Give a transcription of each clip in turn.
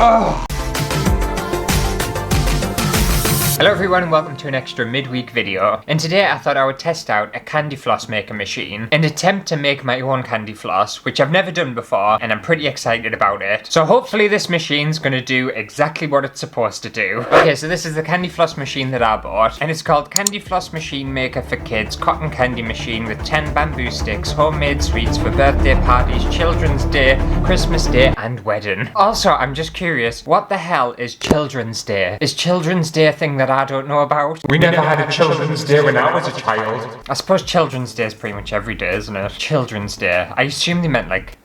Oh. Hello everyone and welcome to an extra midweek video, and today I thought I would test out a candy floss maker machine and attempt to make my own candy floss, which I've never done before and I'm pretty excited about it. So hopefully this machine's gonna do exactly what it's supposed to do. Okay, so this is the candy floss machine that I bought, and it's called Candy Floss Machine Maker for Kids Cotton Candy Machine with 10 bamboo sticks, homemade sweets for birthday parties, Children's Day, Christmas Day and wedding. Also, I'm just curious, what the hell is Children's Day? Is Children's Day a thing that I don't know about? We never had a Children's Day when I was a child. I suppose Children's Day is pretty much every day, isn't it? Children's Day. I assume they meant like...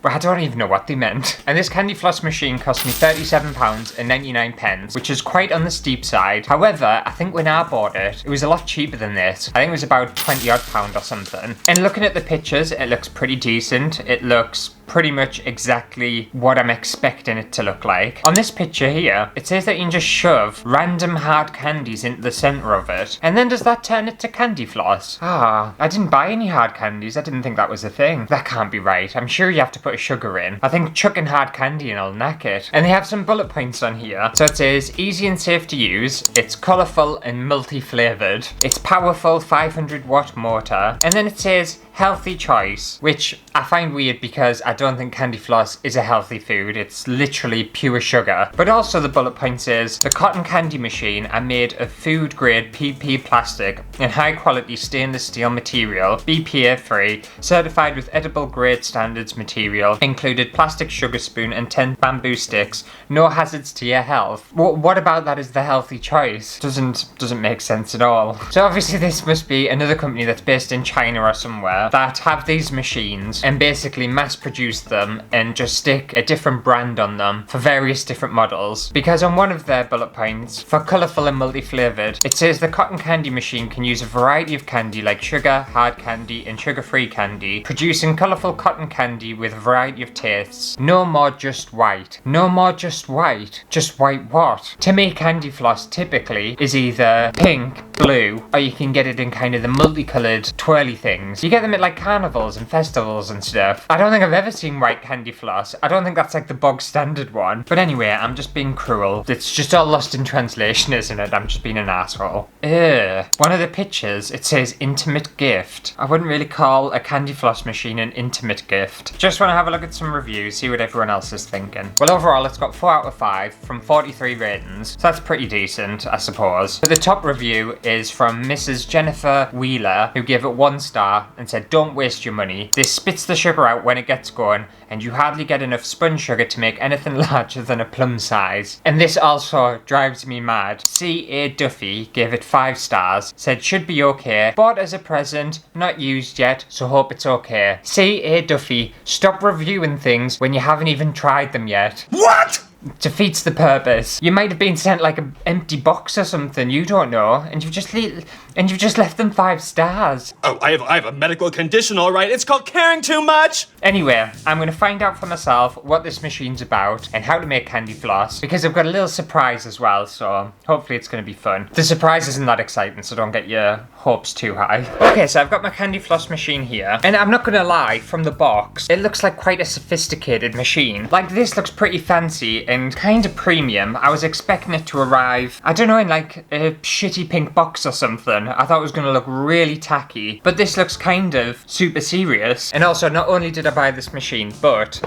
Well, I don't even know what they meant. And this candy floss machine cost me £37.99, which is quite on the steep side. However, I think when I bought it, it was a lot cheaper than this. I think it was about £20 odd or something. And looking at the pictures, it looks pretty decent. It looks pretty much exactly what I'm expecting it to look like. On this picture here, it says that you can just shove random hard candies into the center of it. And then does that turn it to candy floss? Ah, I didn't buy any hard candies. I didn't think that was a thing. That can't be right. I'm sure you have to put sugar in. I think chucking hard candy and I'll knack it. And they have some bullet points on here. So it says easy and safe to use. It's colourful and multi-flavoured. It's powerful 500-watt motor. And then it says healthy choice, which I find weird because I don't think candy floss is a healthy food. It's literally pure sugar. But also the bullet point says the cotton candy machine are made of food grade PP plastic and high quality stainless steel material, BPA free, certified with edible grade standards material, included plastic sugar spoon and 10 bamboo sticks, no hazards to your health. What about that is the healthy choice? Doesn't make sense at all. So obviously this must be another company that's based in China or somewhere that have these machines and basically mass produce them and just stick a different brand on them for various different models. Because on one of their bullet points, for colourful and multi-flavoured, it says the cotton candy machine can use a variety of candy like sugar, hard candy and sugar-free candy, producing colourful cotton candy with a variety of tastes. No more just white. No more just white. Just white what? To make candy floss typically is either pink, blue, or you can get it in kind of the multicoloured twirly things. You get them at like carnivals and festivals and stuff. I don't think I've ever seen white candy floss. I don't think that's like the bog standard one. But anyway, I'm just being cruel. It's just all lost in translation, isn't it? I'm just being an asshole. Ugh. One of the pictures, it says intimate gift. I wouldn't really call a candy floss machine an intimate gift. Just want to have a look at some reviews, see what everyone else is thinking. Well, overall, it's got 4 out of 5 from 43 ratings. So that's pretty decent, I suppose. But the top review is from Mrs. Jennifer Wheeler, who gave it 1 star and said, don't waste your money. This spits the sugar out when it gets going, and you hardly get enough spun sugar to make anything larger than a plum size. And this also drives me mad. C.A. Duffy gave it 5 stars, said should be okay, bought as a present, not used yet, so hope it's okay. C.A. Duffy, stop reviewing things when you haven't even tried them yet. What? Defeats the purpose. You might have been sent like an empty box or something, you don't know, and you've just left them 5 stars. Oh, I have a medical condition, all right. It's called caring too much. Anyway, I'm going to find out for myself what this machine's about and how to make candy floss, because I've got a little surprise as well, so hopefully it's going to be fun. The surprise isn't that exciting, so don't get your hopes too high. Okay, so I've got my candy floss machine here, and I'm not going to lie, from the box, it looks like quite a sophisticated machine. Like, this looks pretty fancy and kind of premium. I was expecting it to arrive, I don't know, in like a shitty pink box or something. I thought it was going to look really tacky, but this looks kind of super serious. And also, not only did I buy this machine, but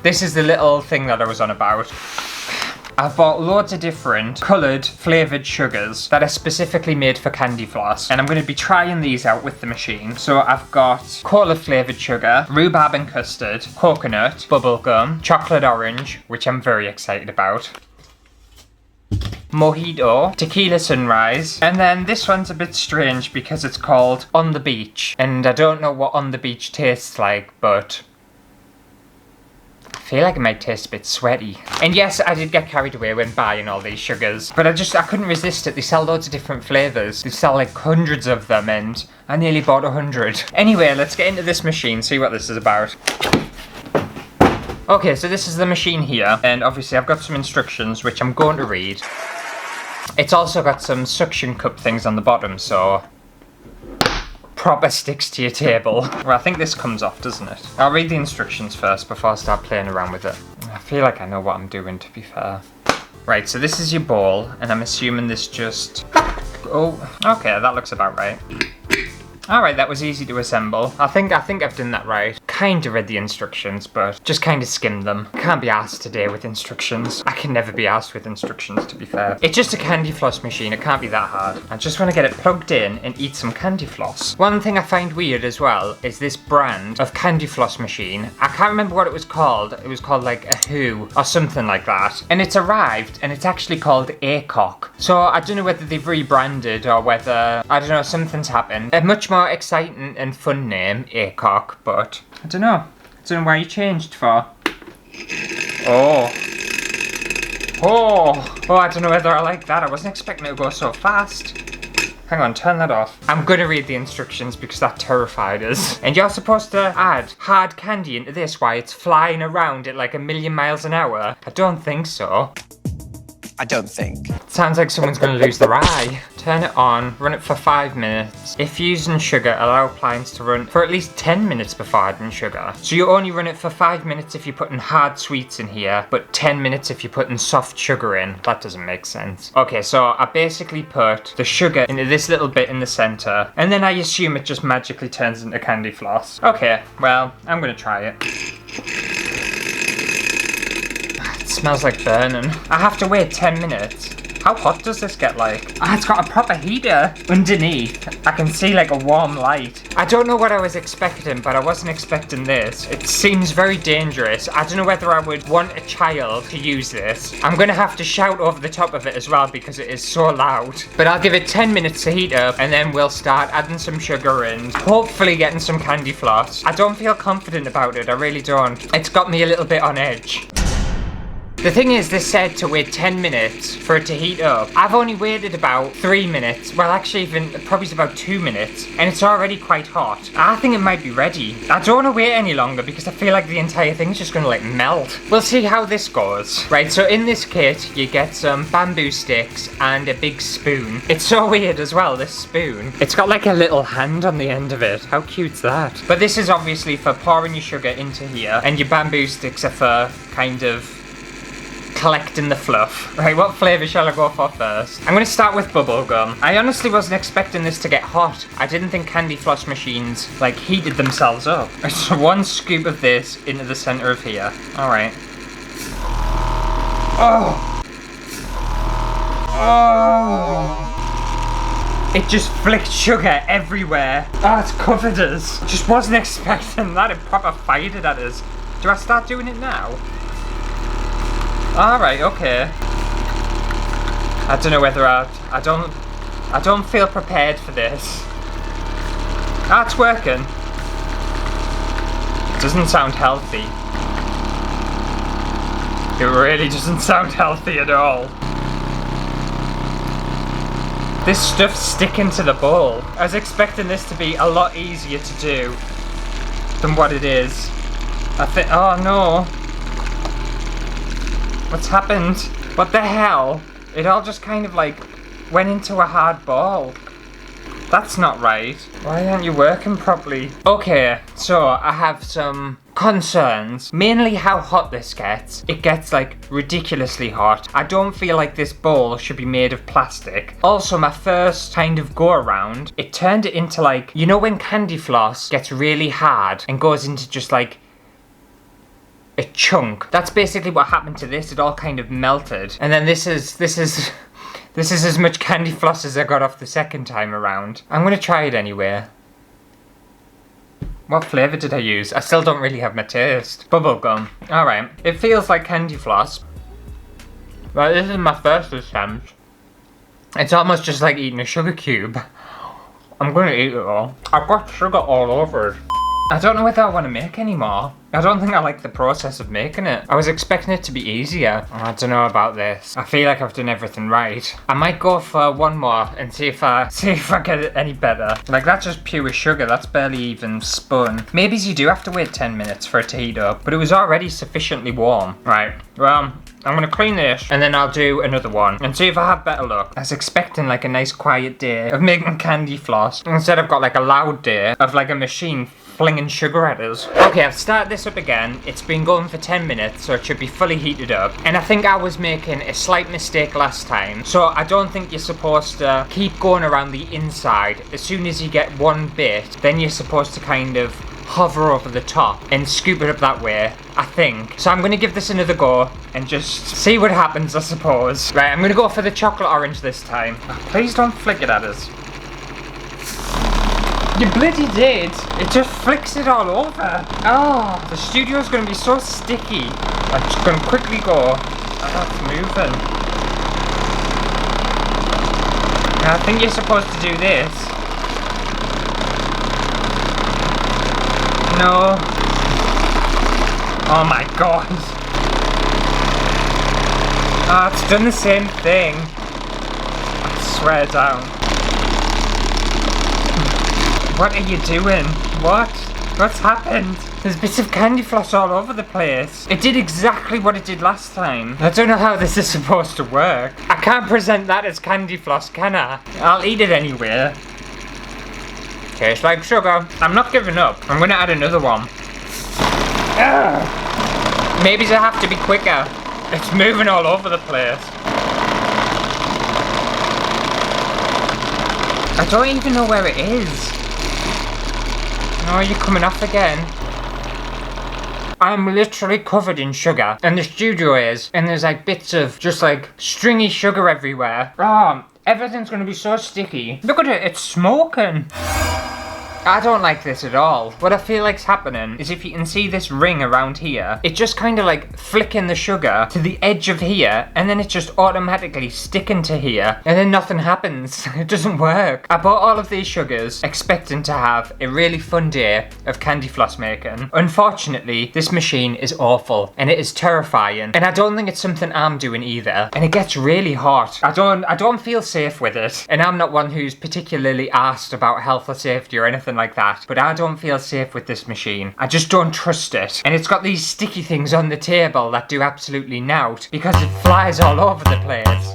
this is the little thing that I was on about. I've bought loads of different coloured flavoured sugars that are specifically made for candy floss, and I'm going to be trying these out with the machine. So I've got cola flavoured sugar, rhubarb and custard, coconut, bubblegum, chocolate orange, which I'm very excited about, mojito, tequila sunrise, and then this one's a bit strange because it's called On the Beach, and I don't know what On the Beach tastes like, but I feel like it might taste a bit sweaty. And yes, I did get carried away when buying all these sugars, but I couldn't resist it. They sell loads of different flavours. They sell like hundreds of them, and I nearly bought 100. Anyway, let's get into this machine, see what this is about. Okay, so this is the machine here, and obviously I've got some instructions which I'm going to read. It's also got some suction cup things on the bottom, so proper sticks to your table. Well, I think this comes off, doesn't it? I'll read the instructions first before I start playing around with it. I feel like I know what I'm doing, to be fair. Right, so this is your ball, and I'm assuming this just... Oh, okay, that looks about right. Alright, that was easy to assemble. I think I've done that right. Kinda read the instructions, but just kinda skimmed them. Can't be asked today with instructions. I can never be asked with instructions, to be fair. It's just a candy floss machine, it can't be that hard. I just want to get it plugged in and eat some candy floss. One thing I find weird as well is this brand of candy floss machine. I can't remember what it was called. It was called like a Who or something like that. And it's arrived and it's actually called Acock. So I don't know whether they've rebranded or whether, I don't know, something's happened. A much more exciting and fun name, Acock, but I don't know. I don't know why you changed for. Oh, I don't know whether I like that. I wasn't expecting it to go so fast. Hang on, turn that off. I'm gonna read the instructions because that terrified us. And you're supposed to add hard candy into this while it's flying around at like 1,000,000 miles an hour. I don't think so. I don't think. Sounds like someone's gonna lose their eye. Turn it on, run it for 5 minutes. If using sugar, allow appliance to run for at least 10 minutes before adding sugar. So you only run it for 5 minutes if you're putting hard sweets in here, but 10 minutes if you're putting soft sugar in. That doesn't make sense. Okay, so I basically put the sugar into this little bit in the center, and then I assume it just magically turns into candy floss. Okay, well, I'm gonna try it. Smells like burning. I have to wait 10 minutes. How hot does this get like? Ah, it's got a proper heater underneath. I can see like a warm light. I don't know what I was expecting, but I wasn't expecting this. It seems very dangerous. I don't know whether I would want a child to use this. I'm gonna have to shout over the top of it as well because it is so loud. But I'll give it 10 minutes to heat up and then we'll start adding some sugar and hopefully getting some candy floss. I don't feel confident about it, I really don't. It's got me a little bit on edge. The thing is, this said to wait 10 minutes for it to heat up. I've only waited about 3 minutes. Well, actually, even probably about 2 minutes. And it's already quite hot. I think it might be ready. I don't want to wait any longer because I feel like the entire thing's just going to like melt. We'll see how this goes. Right, so in this kit, you get some bamboo sticks and a big spoon. It's so weird as well, this spoon. It's got like a little hand on the end of it. How cute's that? But this is obviously for pouring your sugar into here. And your bamboo sticks are for kind of collecting the fluff. Right, what flavour shall I go for first? I'm going to start with bubblegum. I honestly wasn't expecting this to get hot. I didn't think candy floss machines, like, heated themselves up. So 1 scoop of this into the centre of here. Alright. Oh! It just flicked sugar everywhere. Oh, it's covered us. Just wasn't expecting that. It proper fired it at us. Do I start doing it now? Alright, okay. I don't know whether I don't feel prepared for this. Ah, it's working. It doesn't sound healthy. It really doesn't sound healthy at all. This stuff's sticking to the bowl. I was expecting this to be a lot easier to do than what it is. I think, oh no. What's happened? What the hell? It all just kind of like went into a hard ball. That's not right. Why aren't you working properly? Okay, so I have some concerns. Mainly how hot this gets. It gets like ridiculously hot. I don't feel like this bowl should be made of plastic. Also, my first kind of go around, it turned it into like, you know when candy floss gets really hard and goes into just like a chunk. That's basically what happened to this. It all kind of melted. And then this is as much candy floss as I got off the second time around. I'm gonna try it anyway. What flavour did I use? I still don't really have my taste. Bubblegum. Alright. It feels like candy floss. Well, this is my first attempt. It's almost just like eating a sugar cube. I'm gonna eat it all. I've got sugar all over it. I don't know whether I want to make any more. I don't think I like the process of making it. I was expecting it to be easier. Oh, I don't know about this. I feel like I've done everything right. I might go for one more and see if I get it any better. Like, that's just pure sugar. That's barely even spun. Maybe you do have to wait 10 minutes for it to heat up, but it was already sufficiently warm. Right, well, I'm gonna clean this and then I'll do another one and see if I have better luck. I was expecting like a nice quiet day of making candy floss. Instead I've got like a loud day of like a machine flinging sugar at us. Okay, I've started this up again. It's been going for 10 minutes, so it should be fully heated up. And I think I was making a slight mistake last time. So I don't think you're supposed to keep going around the inside. As soon as you get one bit, then you're supposed to kind of hover over the top and scoop it up that way, I think. So I'm going to give this another go and just see what happens, I suppose. Right, I'm going to go for the chocolate orange this time. Oh, please don't flick it at us. You bloody did. It just flicks it all over. Oh, the studio's going to be so sticky. I'm just going to quickly go. Oh, it's moving. I think you're supposed to do this. No. Oh my god. Ah, it's done the same thing. I swear down. What are you doing? What? What's happened? There's bits of candy floss all over the place. It did exactly what it did last time. I don't know how this is supposed to work. I can't present that as candy floss, can I? I'll eat it anyway. Tastes like sugar. I'm not giving up. I'm gonna add another one. Ugh. Maybe I have to be quicker. It's moving all over the place. I don't even know where it is. Oh, you're coming off again. I'm literally covered in sugar. And the studio is. And there's like bits of just like stringy sugar everywhere. Oh, everything's gonna be so sticky. Look at it, it's smoking. I don't like this at all. What I feel like's happening is, if you can see this ring around here, it's just kind of like flicking the sugar to the edge of here, and then it's just automatically sticking to here, and then nothing happens. It doesn't work. I bought all of these sugars expecting to have a really fun day of candy floss making. Unfortunately, this machine is awful, and it is terrifying, and I don't think it's something I'm doing either, and it gets really hot. I don't feel safe with it, and I'm not one who's particularly asked about health or safety or anything like that, but I don't feel safe with this machine. I just don't trust it. And it's got these sticky things on the table that do absolutely nout, because it flies all over the place.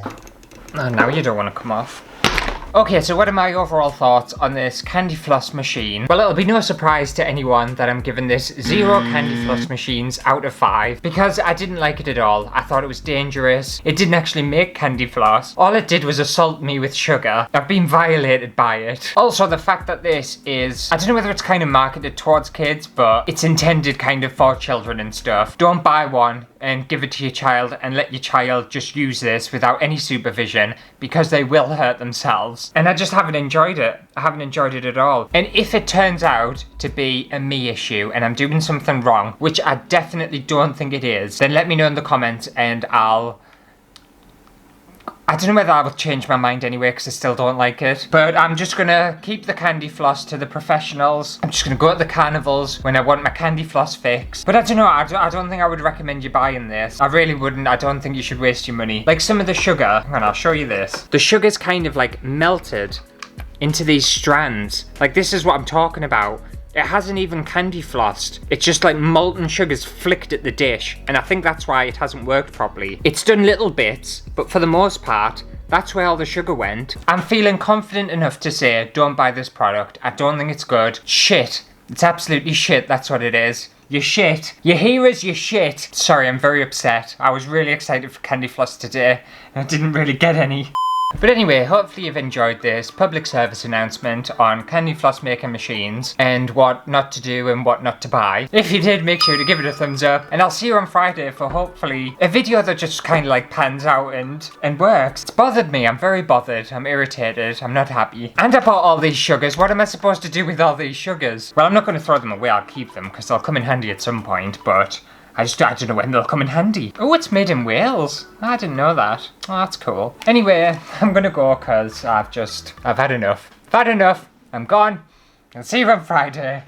Oh, now you don't want to come off. Okay, so what are my overall thoughts on this candy floss machine? Well, it'll be no surprise to anyone that I'm giving this 0 candy floss machines out of 5, because I didn't like it at all. I thought it was dangerous. It didn't actually make candy floss. All it did was assault me with sugar. I've been violated by it. Also, the fact that this is, I don't know whether it's kind of marketed towards kids, but it's intended kind of for children and stuff. Don't buy one and give it to your child and let your child just use this without any supervision, because they will hurt themselves. And I just haven't enjoyed it. I haven't enjoyed it at all. And if it turns out to be a me issue and I'm doing something wrong, which I definitely don't think it is, then let me know in the comments and I don't know whether I will change my mind anyway, because I still don't like it. But I'm just gonna keep the candy floss to the professionals. I'm just gonna go to the carnivals when I want my candy floss fix. But I don't know, I don't think I would recommend you buying this. I really wouldn't. I don't think you should waste your money. Like some of the sugar, and I'll show you this. The sugar's kind of like melted into these strands. Like, this is what I'm talking about. It hasn't even candy flossed. It's just like molten sugars flicked at the dish, and I think that's why it hasn't worked properly. It's done little bits, but for the most part, that's where all the sugar went. I'm feeling confident enough to say, don't buy this product. I don't think it's good. Shit. It's absolutely shit, that's what it is. You're shit. Your hearers, you're shit. Sorry, I'm very upset. I was really excited for candy floss today, and I didn't really get any. But anyway, hopefully you've enjoyed this public service announcement on candy floss making machines and what not to do and what not to buy. If you did, make sure to give it a thumbs up, and I'll see you on Friday for hopefully a video that just kind of like pans out and works. It's bothered me. I'm very bothered. I'm irritated. I'm not happy. And I bought all these sugars. What am I supposed to do with all these sugars? Well, I'm not going to throw them away. I'll keep them because they'll come in handy at some point, but I don't know when they'll come in handy. Oh, it's made in Wales. I didn't know that. Oh, that's cool. Anyway, I'm gonna go because I've had enough. I've had enough. I'm gone. I'll see you on Friday.